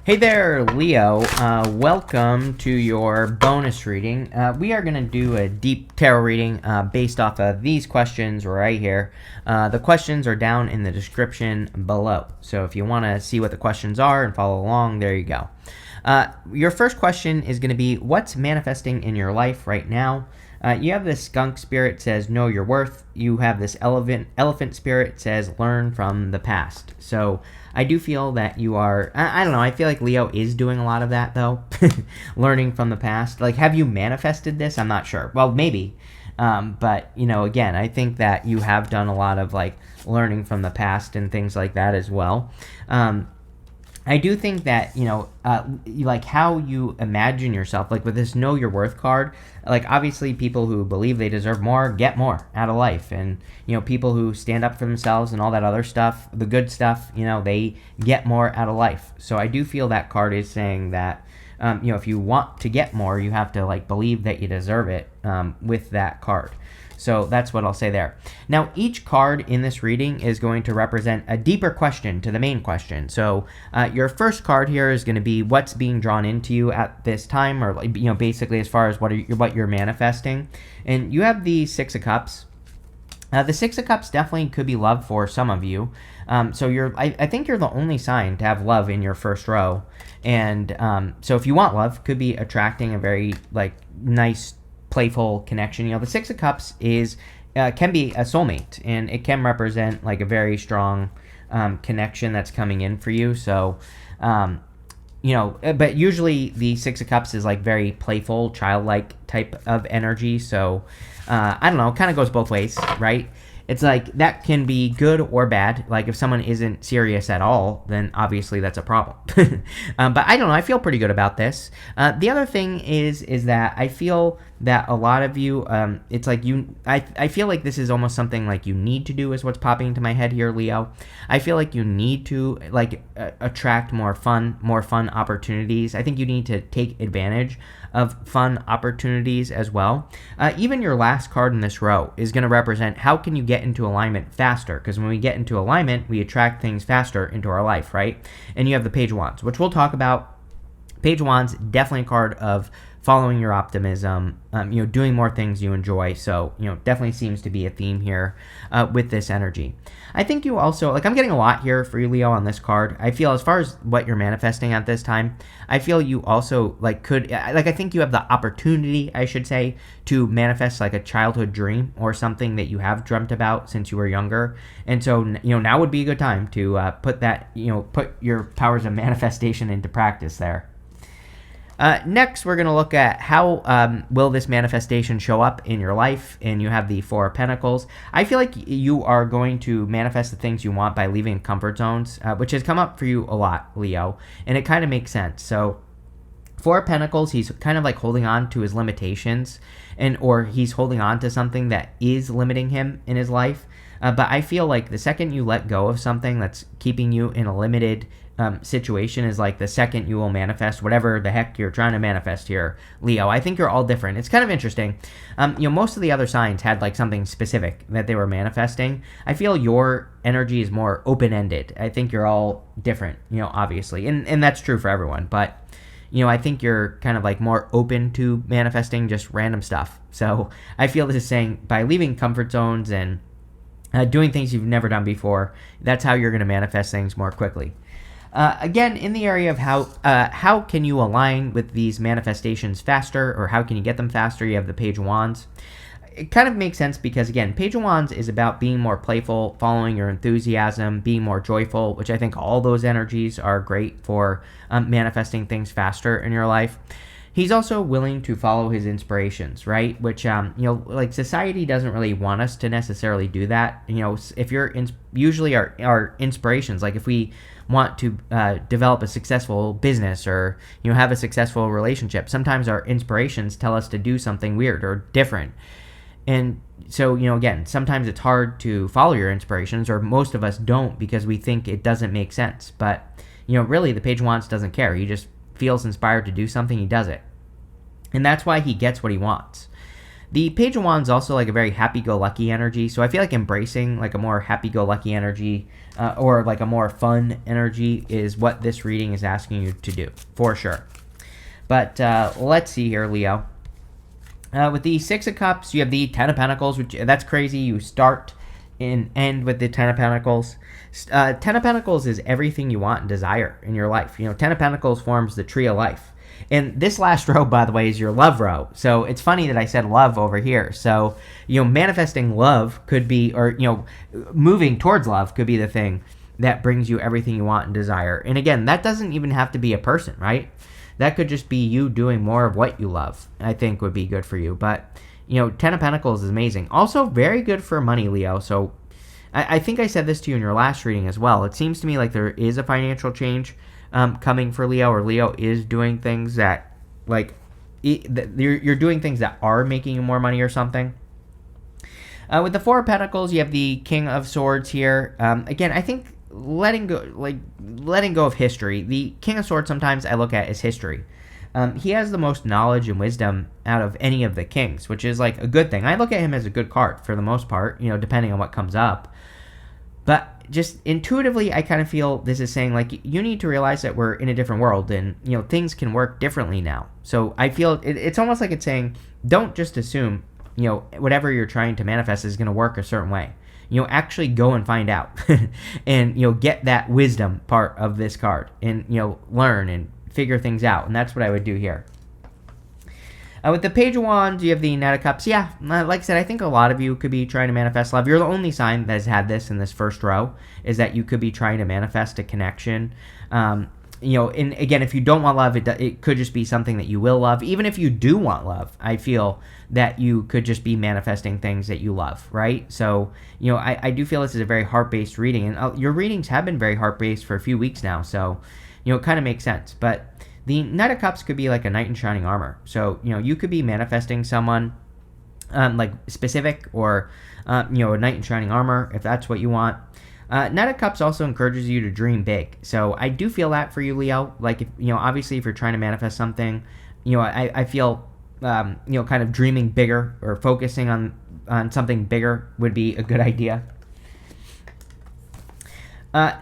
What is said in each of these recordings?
Hey there, Leo. Welcome to your bonus reading. We are going to do a deep tarot reading based off of these questions right here. The questions are down in the description below. So if you want to see what the questions are and follow along, there you go. Your first question is going to be, what's manifesting in your life right now? You have this skunk spirit, says know your worth. You have this elephant spirit, says learn from the past. So I do feel that you are, I don't know, I feel like Leo is doing a lot of that though. Learning from the past. Like, have you manifested this? I'm not sure. Well, maybe. But, again, I think that you have done a lot of like learning from the past and things like that as well. I do think that, like how you imagine yourself, like with this Know Your Worth card, like obviously people who believe they deserve more get more out of life. And, people who stand up for themselves and all that other stuff, the good stuff, they get more out of life. So I do feel that card is saying that, if you want to get more, you have to like believe that you deserve it with that card. So that's what I'll say there. Now, each card in this reading is going to represent a deeper question to the main question. So your first card here is going to be what's being drawn into you at this time, or basically as far as what you're manifesting. And you have the Six of Cups. The Six of Cups definitely could be love for some of you. So I think you're the only sign to have love in your first row. And so if you want love, could be attracting a very like nice, playful connection. The Six of Cups can be a soulmate, and it can represent like a very strong connection that's coming in for you. So but usually the Six of Cups is like very playful, childlike type of energy. So I don't know, it kind of goes both ways, right? It's like that can be good or bad. Like if someone isn't serious at all, then obviously that's a problem. But I don't know. I feel pretty good about this. The other thing is that I feel that a lot of you, it's like I feel like this is almost something like you need to do is what's popping into my head here, Leo. I feel like you need to like attract more fun opportunities. I think you need to take advantage of fun opportunities as well. Even your last card in this row is going to represent how can you get into alignment faster, because when we get into alignment, we attract things faster into our life, right? And you have the Page of Wands, which we'll talk about. Page of Wands, definitely a card of following your optimism, doing more things you enjoy. So, definitely seems to be a theme here with this energy. I think you also, I'm getting a lot here for you, Leo, on this card. I feel as far as what you're manifesting at this time, I feel you also, I think you have the opportunity, I should say, to manifest like a childhood dream or something that you have dreamt about since you were younger. And so, now would be a good time to put your powers of manifestation into practice there. Next, we're going to look at how will this manifestation show up in your life, and you have the Four of Pentacles. I feel like you are going to manifest the things you want by leaving comfort zones, which has come up for you a lot, Leo, and it kind of makes sense. So Four of Pentacles, he's kind of like holding on to his limitations, or he's holding on to something that is limiting him in his life. But I feel like the second you let go of something that's keeping you in a limited situation is like the second you will manifest whatever the heck you're trying to manifest here, Leo. I think you're all different. It's kind of interesting. Most of the other signs had like something specific that they were manifesting. I feel your energy is more open-ended. I think you're all different, obviously. And that's true for everyone. But, I think you're kind of like more open to manifesting just random stuff. So I feel this is saying by leaving comfort zones and doing things you've never done before, that's how you're going to manifest things more quickly. Again, in the area of how can you align with these manifestations faster, or how can you get them faster, you have the Page of Wands. It kind of makes sense because, again, Page of Wands is about being more playful, following your enthusiasm, being more joyful, which I think all those energies are great for manifesting things faster in your life. He's also willing to follow his inspirations, right? Which, like society doesn't really want us to necessarily do that. If you're usually our inspirations, like if we want to develop a successful business or, have a successful relationship, sometimes our inspirations tell us to do something weird or different. And so, again, sometimes it's hard to follow your inspirations, or most of us don't because we think it doesn't make sense. But, really the Page of Wands doesn't care. He just feels inspired to do something, he does it. And that's why he gets what he wants. The Page of Wands also like a very happy-go-lucky energy, so I feel like embracing like a more happy-go-lucky energy or like a more fun energy is what this reading is asking you to do, for sure. But let's see here, Leo. With the Six of Cups, you have the Ten of Pentacles, which that's crazy. You start and end with the Ten of Pentacles. Ten of Pentacles is everything you want and desire in your life. Ten of Pentacles forms the tree of life. And this last row, by the way, is your love row. So it's funny that I said love over here. So, manifesting love could be, or, moving towards love could be the thing that brings you everything you want and desire. And again, that doesn't even have to be a person, right? That could just be you doing more of what you love, I think would be good for you. But, Ten of Pentacles is amazing. Also very good for money, Leo. So I think I said this to you in your last reading as well. It seems to me like there is a financial change coming for Leo, or Leo is doing things that, like, you're doing things that are making you more money or something. With the Four of Pentacles, you have the King of Swords here. Again, I think letting go of history. The King of Swords sometimes I look at as history. He has the most knowledge and wisdom out of any of the kings, which is like a good thing. I look at him as a good card for the most part, depending on what comes up. But just intuitively, I kind of feel this is saying, like, you need to realize that we're in a different world and, things can work differently now. So I feel it's almost like it's saying, don't just assume, whatever you're trying to manifest is going to work a certain way. Actually go and find out and, get that wisdom part of this card and, learn and figure things out. And that's what I would do here. With the Page of Wands, you have the Knight of Cups. Yeah, like I said, I think a lot of you could be trying to manifest love. You're the only sign that has had this in this first row, is that you could be trying to manifest a connection. And again, if you don't want love, it could just be something that you will love. Even if you do want love, I feel that you could just be manifesting things that you love, right? So, I do feel this is a very heart-based reading. And your readings have been very heart-based for a few weeks now, so, it kind of makes sense. But the Knight of Cups could be like a knight in shining armor. So, you could be manifesting someone like specific, or, a knight in shining armor, if that's what you want. Knight of Cups also encourages you to dream big. So I do feel that for you, Leo. Like, if, obviously if you're trying to manifest something, I feel, kind of dreaming bigger or focusing on something bigger would be a good idea.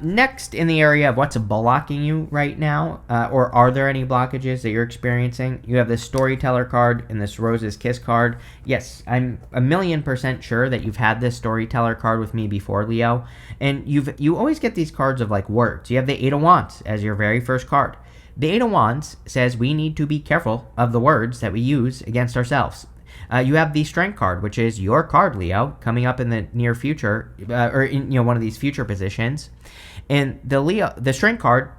Next, in the area of what's blocking you right now, or are there any blockages that you're experiencing, you have this Storyteller card and this Rose's Kiss card. Yes, I'm 1,000,000% sure that you've had this Storyteller card with me before, Leo, and you always get these cards of like words. You have the Eight of Wands as your very first card. The Eight of Wands says we need to be careful of the words that we use against ourselves. You have the Strength card, which is your card, Leo, coming up in the near future, or in one of these future positions. And the Strength card,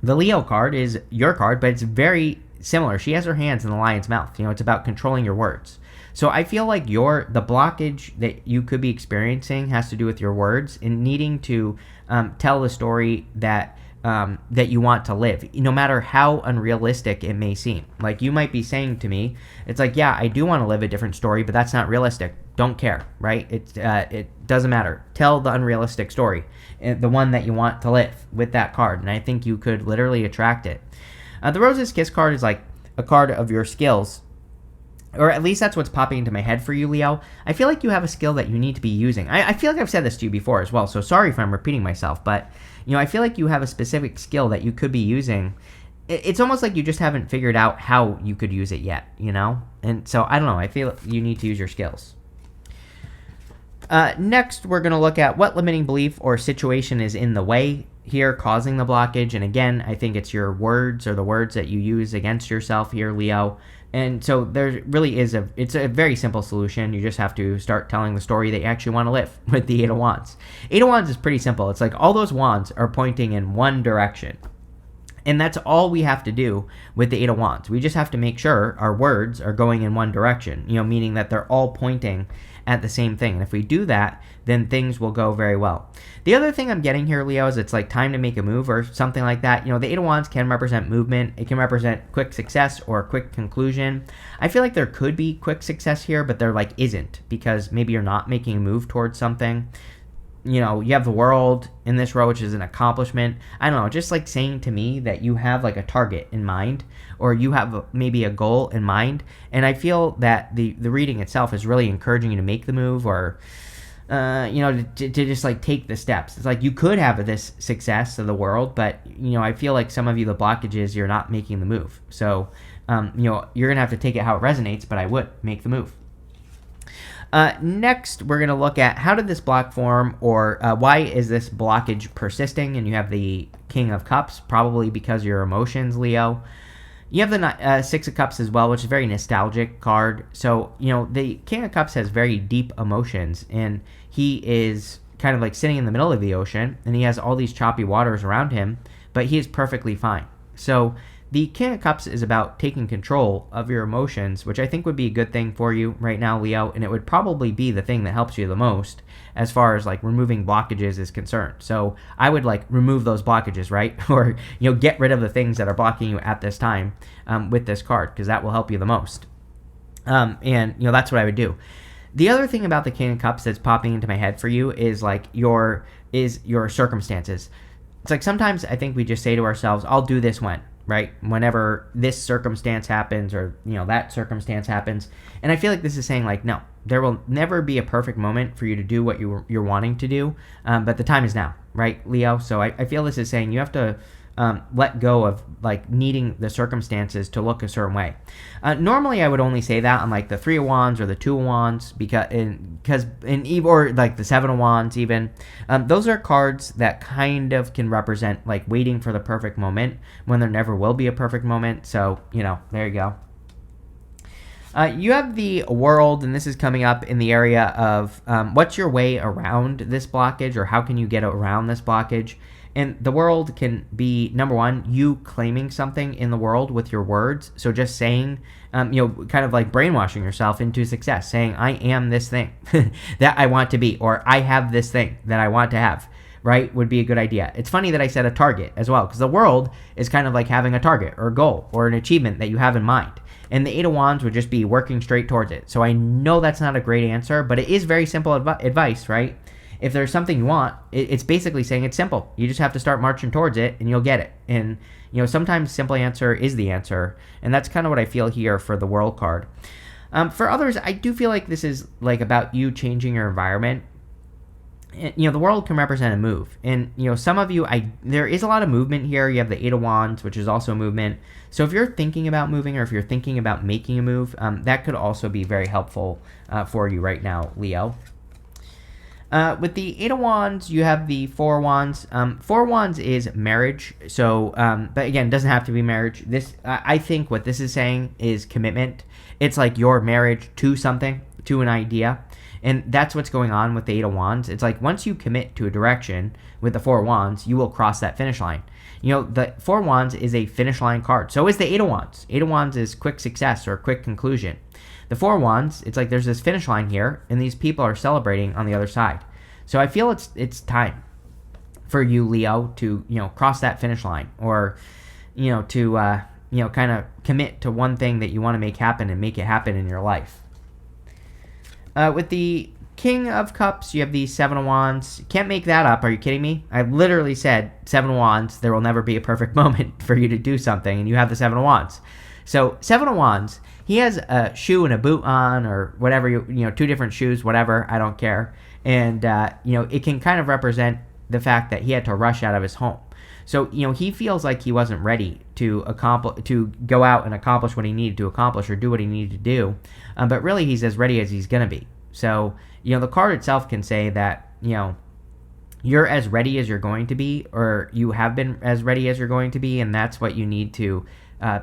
the Leo card, is your card, but it's very similar. She has her hands in the lion's mouth. It's about controlling your words. So I feel like the blockage that you could be experiencing has to do with your words and needing to tell the story that you want to live, no matter how unrealistic it may seem. Like, you might be saying to me, it's like, yeah, I do want to live a different story, but that's not realistic. Don't care, right? It doesn't matter. Tell the unrealistic story, the one that you want to live with that card, and I think you could literally attract it. The Rose's Kiss card is like a card of your skills, or at least that's what's popping into my head for you, Leo. I feel like you have a skill that you need to be using. I feel like I've said this to you before as well, so sorry if I'm repeating myself, but I feel like you have a specific skill that you could be using. It's almost like you just haven't figured out how you could use it yet, And so, I don't know. I feel you need to use your skills. Next, we're going to look at what limiting belief or situation is in the way here causing the blockage. And again, I think it's your words, or the words that you use against yourself here, Leo. And so there really is it's a very simple solution. You just have to start telling the story that you actually want to live with the Eight of Wands. Eight of Wands is pretty simple. It's like all those wands are pointing in one direction. And that's all we have to do with the Eight of Wands. We just have to make sure our words are going in one direction, meaning that they're all pointing at the same thing. And if we do that, then things will go very well. The other thing I'm getting here, Leo, is it's like time to make a move or something like that. The Eight of Wands can represent movement. It can represent quick success or a quick conclusion. I feel like there could be quick success here, but there isn't, because maybe you're not making a move towards something. you have the world in this row, which is an accomplishment. I don't know, just like saying to me that you have like a target in mind, or you have maybe a goal in mind. And I feel that the reading itself is really encouraging you to make the move, or to just like take the steps. It's like you could have this success of the world, but I feel like some of you, the blockage is you're not making the move. So you're gonna have to take it how it resonates, but I would make the move. Next, we're going to look at how did this block form, or why is this blockage persisting? And you have the King of Cups, probably because of your emotions, Leo. You have the Six of Cups as well, which is a very nostalgic card. So, the King of Cups has very deep emotions, and he is kind of like sitting in the middle of the ocean, and he has all these choppy waters around him, but he is perfectly fine. So, the King of Cups is about taking control of your emotions, which I think would be a good thing for you right now, Leo, and it would probably be the thing that helps you the most as far as like removing blockages is concerned. So I would like remove those blockages, right? Or, get rid of the things that are blocking you at this time with this card, because that will help you the most. And that's what I would do. The other thing about the King of Cups that's popping into my head for you is like your circumstances. It's like sometimes I think we just say to ourselves, I'll do this right? Whenever this circumstance happens, or, that circumstance happens. And I feel like this is saying like, no, there will never be a perfect moment for you to do what you're wanting to do. But the time is now, right, Leo? So I feel this is saying you have to let go of like needing the circumstances to look a certain way. Normally I would only say that on like the 3 of Wands or the 2 of Wands, or like the 7 of Wands even. Those are cards that kind of can represent like waiting for the perfect moment when there never will be a perfect moment. So, there you go. You have the World, and this is coming up in the area of what's your way around this blockage, or how can you get around this blockage? And the World can be, number one, you claiming something in the world with your words. So just saying, kind of like brainwashing yourself into success, saying, I am this thing that I want to be, or I have this thing that I want to have, right, would be a good idea. It's funny that I said a target as well, because the World is kind of like having a target or a goal or an achievement that you have in mind. And the 8 of Wands would just be working straight towards it. So I know that's not a great answer, but it is very simple advice, right? If there's something you want, it's basically saying it's simple. You just have to start marching towards it, and you'll get it. And, sometimes simple answer is the answer. And that's kind of what I feel here for the World card. For others, I do feel like this is like about you changing your environment. And, the World can represent a move. And, some of you, there is a lot of movement here. You have the 8 of Wands, which is also a movement. So if you're thinking about moving, or if you're thinking about making a move, that could also be very helpful for you right now, Leo. With the 8 of Wands, you have the 4 of Wands. 4 of Wands is marriage. So, but again, it doesn't have to be marriage. This, I think what this is saying is commitment. It's like your marriage to something, to an idea. And that's what's going on with the 8 of Wands. It's like once you commit to a direction with the 4 of Wands, you will cross that finish line. The 4 of Wands is a finish line card. So is the 8 of Wands. 8 of Wands is quick success or quick conclusion. The 4 of Wands, it's like there's this finish line here, and these people are celebrating on the other side. So I feel it's time for you, Leo, to cross that finish line, or to kind of commit to one thing that you want to make happen and make it happen in your life. With the King of Cups, you have the 7 of Wands. Can't make that up. Are you kidding me? I literally said 7 of Wands. There will never be a perfect moment for you to do something, and you have the 7 of Wands. So 7 of Wands, he has a shoe and a boot on, or whatever, 2 different shoes, whatever, I don't care. And, it can kind of represent the fact that he had to rush out of his home. So, he feels like he wasn't ready to go out and accomplish what he needed to accomplish, or do what he needed to do. But really, he's as ready as he's going to be. So, the card itself can say that, you're as ready as you're going to be, or you have been as ready as you're going to be. And that's what you need to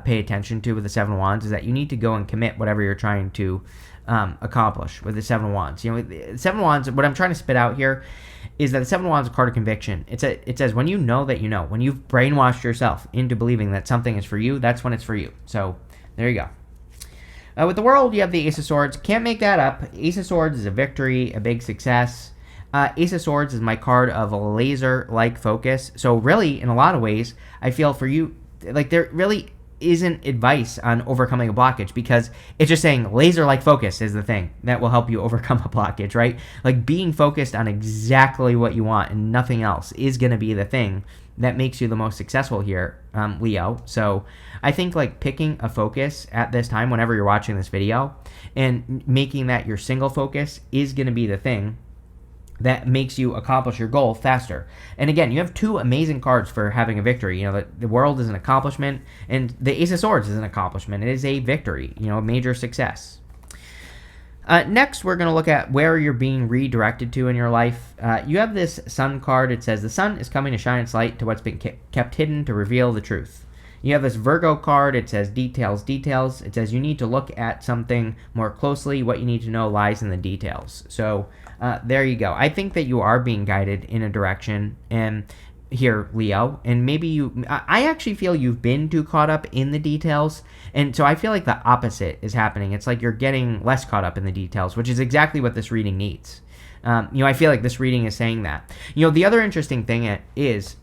pay attention to with the 7 of Wands, is that you need to go and commit whatever you're trying to accomplish with the 7 of Wands. The 7 of Wands, what I'm trying to spit out here is that the 7 of Wands is a card of conviction. It says when you know that you know, when you've brainwashed yourself into believing that something is for you, that's when it's for you. So there you go. With the World, you have the Ace of Swords. Can't make that up. Ace of Swords is a victory, a big success. Ace of Swords is my card of a laser-like focus. So really, in a lot of ways, I feel for you, like there really isn't advice on overcoming a blockage, because it's just saying laser-like focus is the thing that will help you overcome a blockage, right? Like being focused on exactly what you want and nothing else is going to be the thing that makes you the most successful here, Leo. So I think like picking a focus at this time, whenever you're watching this video, and making that your single focus is going to be the thing that makes you accomplish your goal faster. And again, you have two amazing cards for having a victory. You know, the world is an accomplishment, and the Ace of Swords is an accomplishment. It is a victory, you know, a major success. Next, we're going to look at where you're being redirected to in your life. You have this Sun card. It says, the sun is coming to shine its light to what's been kept hidden to reveal the truth. You have this Virgo card. It says, details, details. It says you need to look at something more closely. What you need to know lies in the details. So there you go. I think that you are being guided in a direction, and here, Leo, and maybe I actually feel you've been too caught up in the details, and so I feel like the opposite is happening. It's like you're getting less caught up in the details, which is exactly what this reading needs. I feel like this reading is saying that. The other interesting thing is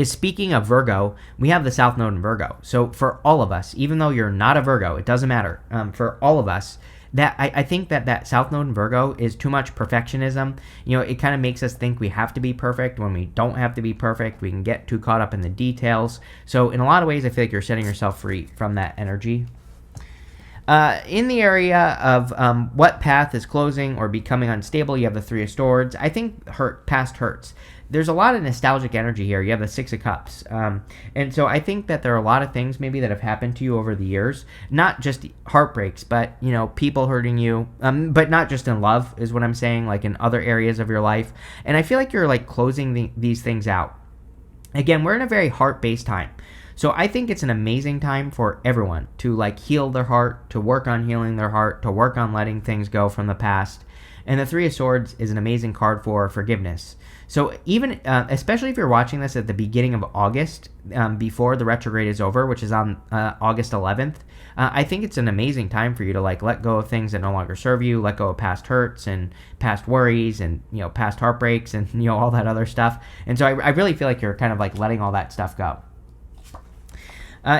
speaking of Virgo, we have the South Node in Virgo. So for all of us, even though you're not a Virgo, it doesn't matter. For all of us, that I think that South Node in Virgo is too much perfectionism. It kind of makes us think we have to be perfect when we don't have to be perfect. We can get too caught up in the details. So in a lot of ways, I feel like you're setting yourself free from that energy. In the area of what path is closing or becoming unstable, you have the Three of Swords. I think past hurts. There's a lot of nostalgic energy here. You have the Six of Cups. And so I think that there are a lot of things maybe that have happened to you over the years. Not just heartbreaks, but, people hurting you. But not just in love is what I'm saying, like in other areas of your life. And I feel like you're like closing these things out. Again, we're in a very heart-based time. So I think it's an amazing time for everyone to like heal their heart, to work on healing their heart, to work on letting things go from the past. And the Three of Swords is an amazing card for forgiveness. So even, especially if you're watching this at the beginning of August, before the retrograde is over, which is on August 11th, I think it's an amazing time for you to like let go of things that no longer serve you, let go of past hurts and past worries and, past heartbreaks and, all that other stuff. And so I really feel like you're kind of like letting all that stuff go.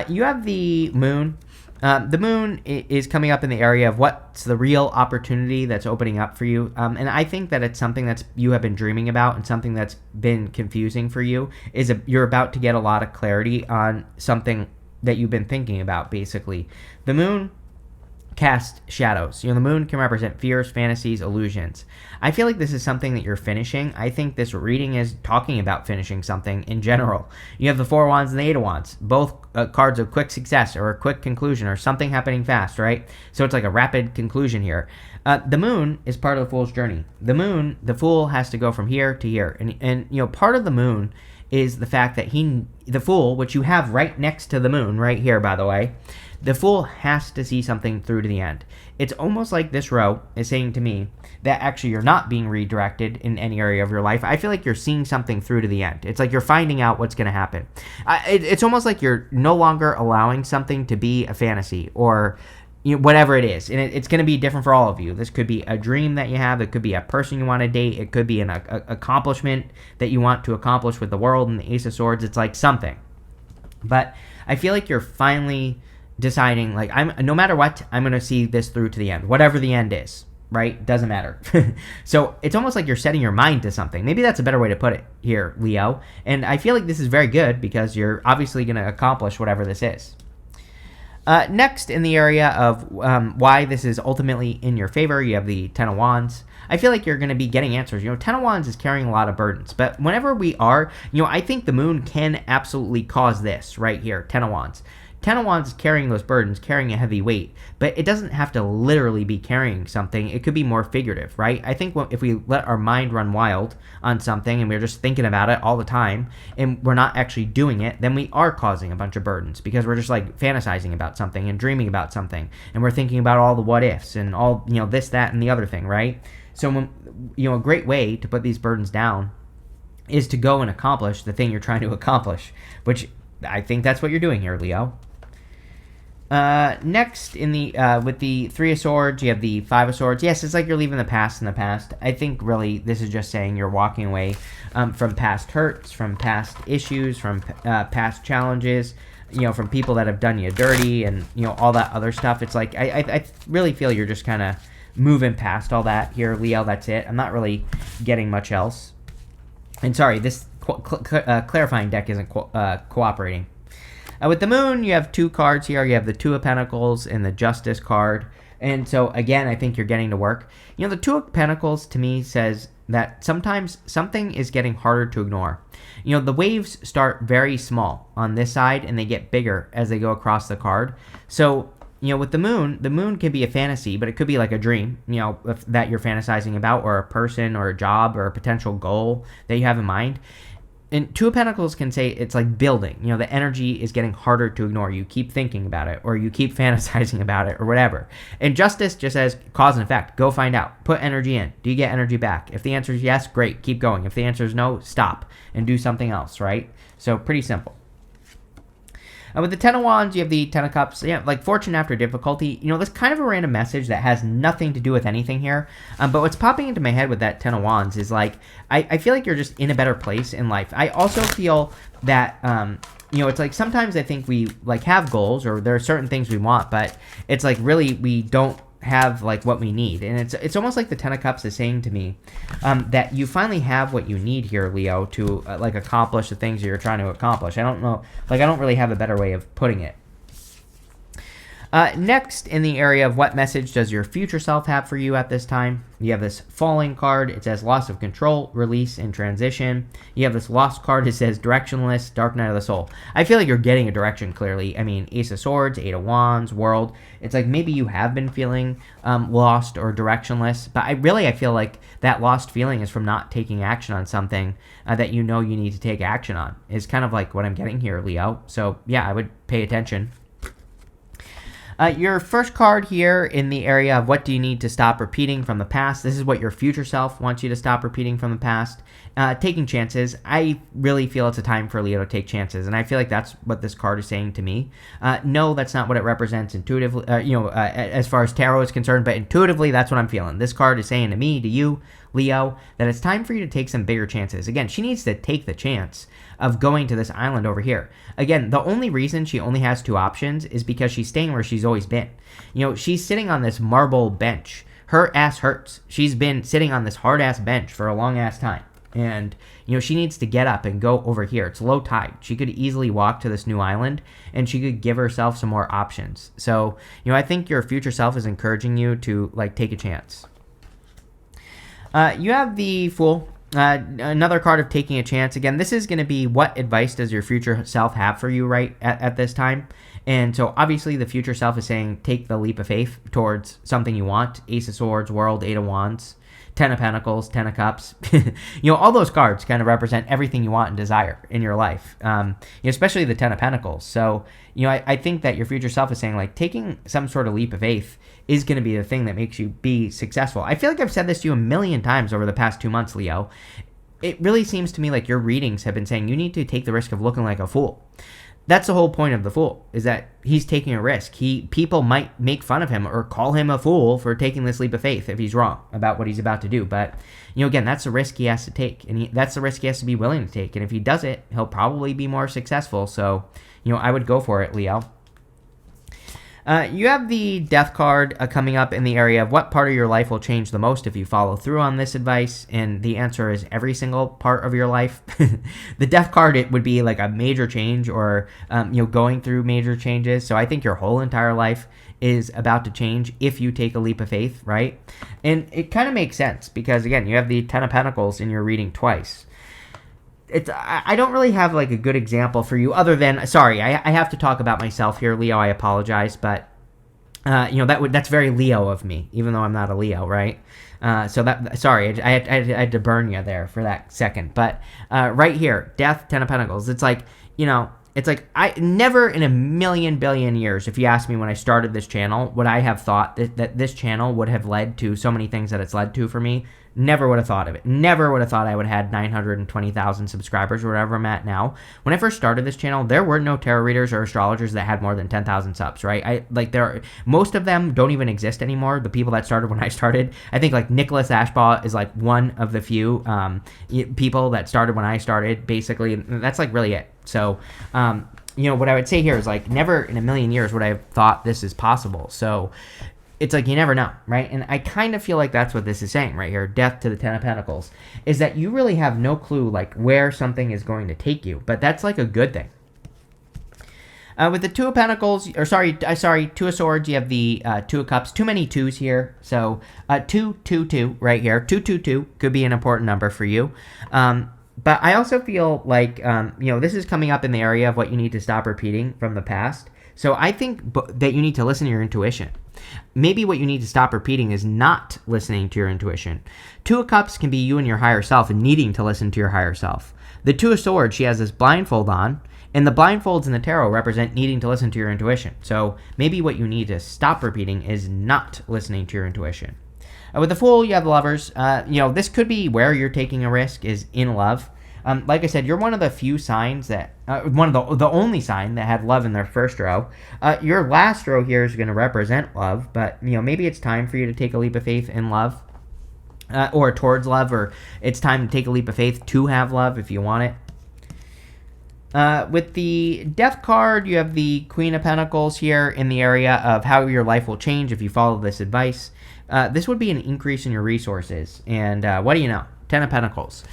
You have the Moon. The Moon is coming up in the area of what's the real opportunity that's opening up for you. And I think that it's something that's you have been dreaming about, and something that's been confusing for you you're about to get a lot of clarity on something that you've been thinking about, basically. The Moon cast shadows. The Moon can represent fears, fantasies, illusions. I feel like this is something that you're finishing. I think this reading is talking about finishing something in general. You have the Four of Wands and the Eight of Wands, both cards of quick success or a quick conclusion or something happening fast, right? So it's like a rapid conclusion here. The Moon is part of the Fool's journey. The Fool has to go from here to here. And part of the Moon is the fact that the Fool, which you have right next to the Moon, right here, by the way, the Fool has to see something through to the end. It's almost like this row is saying to me that actually you're not being redirected in any area of your life. I feel like you're seeing something through to the end. It's like you're finding out what's going to happen. It's almost like you're no longer allowing something to be a fantasy or whatever it is. And it's going to be different for all of you. This could be a dream that you have. It could be a person you want to date. It could be an accomplishment that you want to accomplish with the world and the Ace of Swords. It's like something. But I feel like you're finally deciding, like, no matter what, I'm going to see this through to the end. Whatever the end is, right? Doesn't matter. So it's almost like you're setting your mind to something. Maybe that's a better way to put it here, Leo. And I feel like this is very good because you're obviously going to accomplish whatever this is. Next, in the area of why this is ultimately in your favor, you have the Ten of Wands. I feel like you're going to be getting answers. Ten of Wands is carrying a lot of burdens. But whenever we are, I think the Moon can absolutely cause this right here, Ten of Wands. Ten of Wands is carrying those burdens, carrying a heavy weight, but it doesn't have to literally be carrying something. It could be more figurative, right? I think if we let our mind run wild on something and we're just thinking about it all the time and we're not actually doing it, then we are causing a bunch of burdens because we're just like fantasizing about something and dreaming about something and we're thinking about all the what ifs and all, this, that, and the other thing, right? So, a great way to put these burdens down is to go and accomplish the thing you're trying to accomplish, which I think that's what you're doing here, Leo. Next, in the with the Three of Swords, you have the Five of Swords. Yes, it's like you're leaving the past in the past. I think really this is just saying you're walking away from past hurts, from past issues, from past challenges. from people that have done you dirty and, all that other stuff. It's like, I really feel you're just kind of moving past all that here, Leo. That's it. I'm not really getting much else. And sorry, this clarifying deck isn't cooperating. With the moon, you have 2 cards here. You have the Two of Pentacles and the Justice card. And so, again, I think you're getting to work. The Two of Pentacles, to me, says that sometimes something is getting harder to ignore. The waves start very small on this side, and they get bigger as they go across the card. So, with the moon can be a fantasy, but it could be like a dream, that you're fantasizing about, or a person, or a job, or a potential goal that you have in mind. And Two of Pentacles can say it's like building. The energy is getting harder to ignore. You keep thinking about it, or you keep fantasizing about it, or whatever. And Justice just says cause and effect. Go find out. Put energy in. Do you get energy back? If the answer is yes, great. Keep going. If the answer is no, stop and do something else, right? So pretty simple. With the Ten of Wands, you have the Ten of Cups. Yeah, like fortune after difficulty. That's kind of a random message that has nothing to do with anything here. But what's popping into my head with that Ten of Wands is like, I feel like you're just in a better place in life. I also feel that, it's like sometimes I think we like have goals, or there are certain things we want, but it's like really we don't have like what we need. And it's almost like the Ten of Cups is saying to me that you finally have what you need here, Leo, to like accomplish the things that you're trying to accomplish. I don't know, like I don't really have a better way of putting it. Next, in the area of what message does your future self have for you at this time, you have this Falling card. It says loss of control, release, and transition. You have this Lost card. It says directionless, dark night of the soul. I feel like you're getting a direction clearly. I mean, Ace of Swords, Eight of Wands, World. It's like maybe you have been feeling lost or directionless, but I feel like that lost feeling is from not taking action on something that you need to take action on. Is kind of like what I'm getting here, Leo. So yeah, I would pay attention. Your first card here in the area of what do you need to stop repeating from the past. This is what your future self wants you to stop repeating from the past. Taking chances. I really feel it's a time for Leo to take chances, and I feel like that's what this card is saying to me. No, that's not what it represents intuitively, as far as tarot is concerned, but intuitively, that's what I'm feeling. This card is saying to me, to you, Leo, that it's time for you to take some bigger chances. Again, she needs to take the chance of going to this island over here. Again, the only reason she only has 2 options is because she's staying where she's always been. She's sitting on this marble bench. Her ass hurts. She's been sitting on this hard-ass bench for a long-ass time. And, she needs to get up and go over here. It's low tide. She could easily walk to this new island, and she could give herself some more options. So, I think your future self is encouraging you to, like, take a chance. You have the Fool. Another card of taking a chance. Again, this is going to be what advice does your future self have for you right at this time. And so obviously the future self is saying take the leap of faith towards something you want. Ace of Swords, World, Eight of Wands, Ten of Pentacles, Ten of Cups. All those cards kind of represent everything you want and desire in your life, especially the Ten of Pentacles. So, I think that your future self is saying, like, taking some sort of leap of faith is going to be the thing that makes you be successful. I feel like I've said this to you a million times over the past 2 months, Leo. It really seems to me like your readings have been saying you need to take the risk of looking like a fool. That's the whole point of the Fool, is that he's taking a risk. People might make fun of him or call him a fool for taking this leap of faith if he's wrong about what he's about to do. But, again, that's the risk he has to take, and that's the risk he has to be willing to take. And if he does it, he'll probably be more successful. So, I would go for it, Leo. You have the Death card coming up in the area of what part of your life will change the most if you follow through on this advice, and the answer is every single part of your life. The Death card, it would be like a major change or, going through major changes. So I think your whole entire life is about to change if you take a leap of faith, right? And it kind of makes sense because, again, you have the Ten of Pentacles in your reading twice. I don't really have like a good example for you other than, sorry, I have to talk about myself here, Leo. I apologize, but that's very Leo of me, even though I'm not a Leo, right? Sorry, I had to burn you there for that second. But right here, Death, Ten of Pentacles. It's like, it's like I never in a million billion years, if you ask me when I started this channel, would I have thought that this channel would have led to so many things that it's led to for me. Never would have thought of it. Never would have thought I would have had 920,000 subscribers or whatever I'm at now. When I first started this channel, there were no tarot readers or astrologers that had more than 10,000 subs, right? Most of them don't even exist anymore. The people that started when I started, I think like Nicholas Ashbaugh is like one of the few people that started when I started, basically. That's like really it. So, what I would say here is like never in a million years would I have thought this is possible. So it's like you never know, right? And I kind of feel like that's what this is saying right here. Death to the Ten of Pentacles is that you really have no clue like where something is going to take you, but that's like a good thing. With the Two of Pentacles, or Two of Swords, you have the Two of Cups. Too many twos here. So 222 right here. 222 could be an important number for you. But I also feel like, this is coming up in the area of what you need to stop repeating from the past. So I think that you need to listen to your intuition. Maybe what you need to stop repeating is not listening to your intuition. Two of Cups can be you and your higher self and needing to listen to your higher self. The Two of Swords, she has this blindfold on. And the blindfolds in the tarot represent needing to listen to your intuition. So maybe what you need to stop repeating is not listening to your intuition. With the Fool, you have the Lovers. This could be where you're taking a risk is in love. Like I said, you're one of the few signs that, one of the only sign that had love in their first row. Your last row here is going to represent love, but maybe it's time for you to take a leap of faith in love, or towards love, or it's time to take a leap of faith to have love if you want it. With the Death card, you have the Queen of Pentacles here in the area of how your life will change if you follow this advice. This would be an increase in your resources. And what do you know? Ten of Pentacles.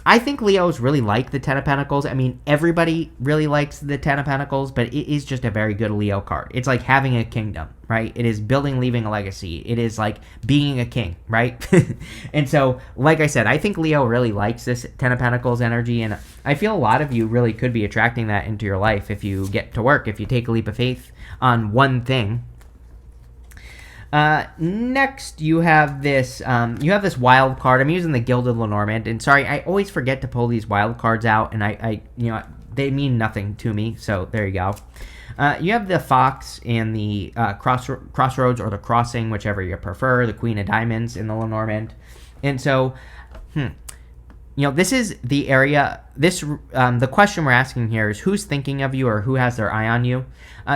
I think Leos really like the Ten of Pentacles. I mean, everybody really likes the Ten of Pentacles, but it is just a very good Leo card. It's like having a kingdom, right? It is building, leaving a legacy. It is like being a king, right? And so, like I said, I think Leo really likes this Ten of Pentacles energy, and I feel a lot of you really could be attracting that into your life if you get to work, if you take a leap of faith on one thing. Next, you have this wild card. I'm using the Gilded Lenormand, and sorry, I always forget to pull these wild cards out, and they mean nothing to me, so there you go. You have the Fox and the Crossroads, or the Crossing, whichever you prefer, the Queen of Diamonds in the Lenormand. And so, this is the area, the question we're asking here is who's thinking of you or who has their eye on you.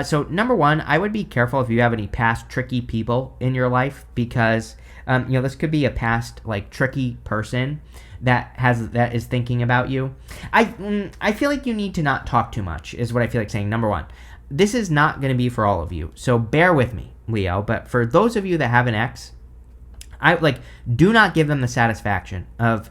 So number one, I would be careful if you have any past tricky people in your life, because, this could be a past like tricky person that is thinking about you. I feel like you need to not talk too much is what I feel like saying. Number one, this is not going to be for all of you. So bear with me, Leo. But for those of you that have an ex, do not give them the satisfaction of,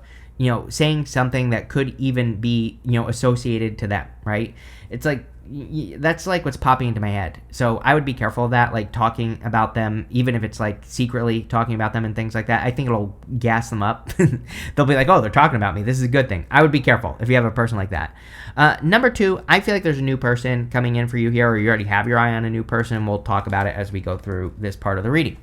saying something that could even be, associated to them, right? It's like, that's like what's popping into my head. So I would be careful of that, like talking about them, even if it's like secretly talking about them and things like that. I think it'll gas them up. They'll be like, oh, they're talking about me. This is a good thing. I would be careful if you have a person like that. Number two, I feel like there's a new person coming in for you here, or you already have your eye on a new person. We'll talk about it as we go through this part of the reading.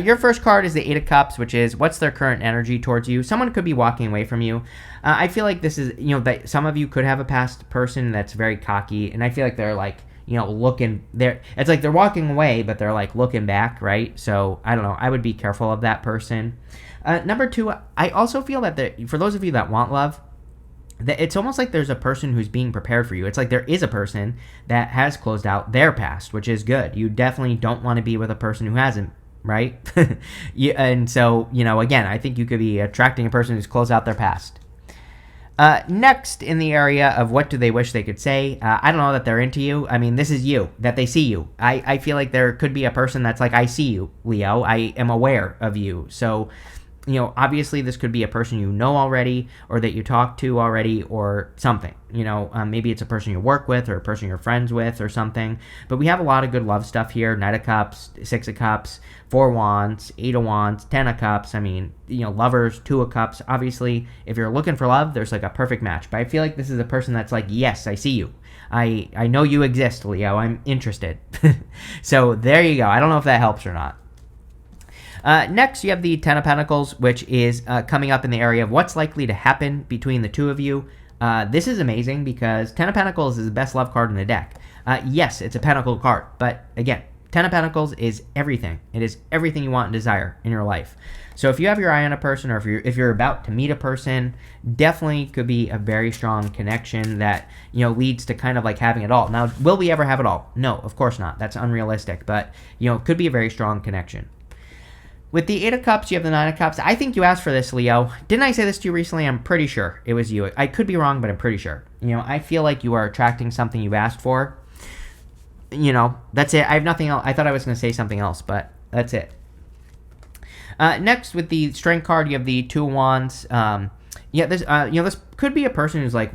Your first card is the Eight of Cups, which is what's their current energy towards you. Someone could be walking away from you. I feel like this is, that some of you could have a past person that's very cocky, and I feel like they're like, looking there. It's like they're walking away, but they're like looking back, right? So I don't know. I would be careful of that person. Number two, I also feel that for those of you that want love, that it's almost like there's a person who's being prepared for you. It's like there is a person that has closed out their past, which is good. You definitely don't want to be with a person who hasn't. Right? And so, again, I think you could be attracting a person who's closed out their past. Next, in the area of what do they wish they could say, I don't know that they're into you. I mean, this is you, that they see you. I feel like there could be a person that's like, I see you, Leo. I am aware of you. So, obviously this could be a person you know already, or that you talk to already, or something. Maybe it's a person you work with, or a person you're friends with, or something. But we have a lot of good love stuff here. Knight of Cups, Six of Cups, Four of Wands, Eight of Wands, Ten of Cups. I mean, Lovers, Two of Cups. Obviously, if you're looking for love, there's like a perfect match. But I feel like this is a person that's like, yes, I see you. I know you exist, Leo. I'm interested. So there you go. I don't know if that helps or not. Next, you have the Ten of Pentacles, which is coming up in the area of what's likely to happen between the two of you. This is amazing because Ten of Pentacles is the best love card in the deck. Yes, it's a Pentacle card, but again, Ten of Pentacles is everything. It is everything you want and desire in your life. So if you have your eye on a person, or if you're about to meet a person, definitely could be a very strong connection that leads to kind of like having it all. Now, will we ever have it all? No, of course not. That's unrealistic, but it could be a very strong connection. With the Eight of Cups, you have the Nine of Cups. I think you asked for this, Leo. Didn't I say this to you recently? I'm pretty sure it was you. I could be wrong, but I'm pretty sure. I feel like you are attracting something you've asked for. That's it. I have nothing else. I thought I was going to say something else, but that's it. Next, with the strength card, you have the Two of Wands. This could be a person who's like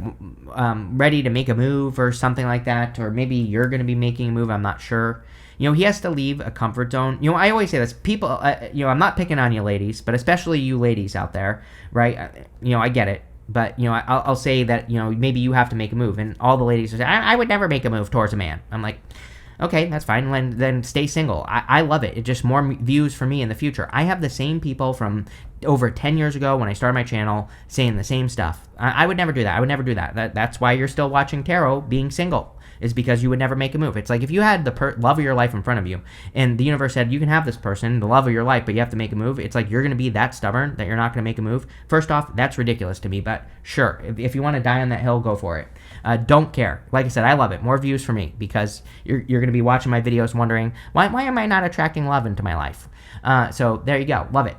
ready to make a move or something like that, or maybe you're going to be making a move. I'm not sure. He has to leave a comfort zone. I always say this. People, I'm not picking on you ladies, but especially you ladies out there, right? I get it. But, I'll say that, maybe you have to make a move. And all the ladies will say, I would never make a move towards a man. I'm like, okay, that's fine. Then stay single. I love it. It's just more views for me in the future. I have the same people from over 10 years ago when I started my channel saying the same stuff. I would never do that. I would never do that. That's why you're still watching tarot, being single, is because you would never make a move. It's like if you had the love of your life in front of you and the universe said you can have this person, the love of your life, but you have to make a move. It's like you're going to be that stubborn that you're not going to make a move. First off, that's ridiculous to me, but sure, if you want to die on that hill, go for it. Don't care. Like I said, I love it. More views for me because you're going to be watching my videos wondering, why am I not attracting love into my life? So there you go. Love it.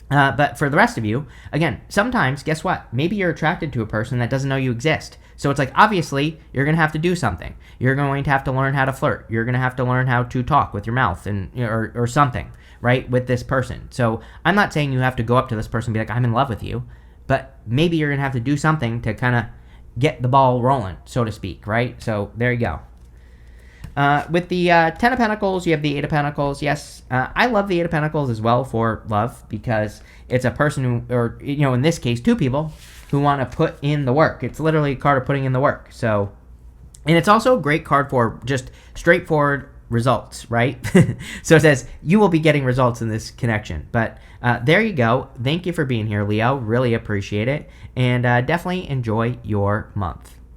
But for the rest of you, again, sometimes, guess what? Maybe you're attracted to a person that doesn't know you exist. So it's like, obviously, you're going to have to do something. You're going to have to learn how to flirt. You're going to have to learn how to talk with your mouth and or something, right, with this person. So I'm not saying you have to go up to this person and be like, I'm in love with you. But maybe you're going to have to do something to kind of get the ball rolling, so to speak, right? So there you go. With the Ten of Pentacles, you have the Eight of Pentacles. Yes, I love the Eight of Pentacles as well for love because it's a person who, or in this case, two people who want to put in the work. It's literally a card of putting in the work. So, and it's also a great card for just straightforward results, right? So it says you will be getting results in this connection. But there you go. Thank you for being here, Leo. Really appreciate it. And definitely enjoy your month.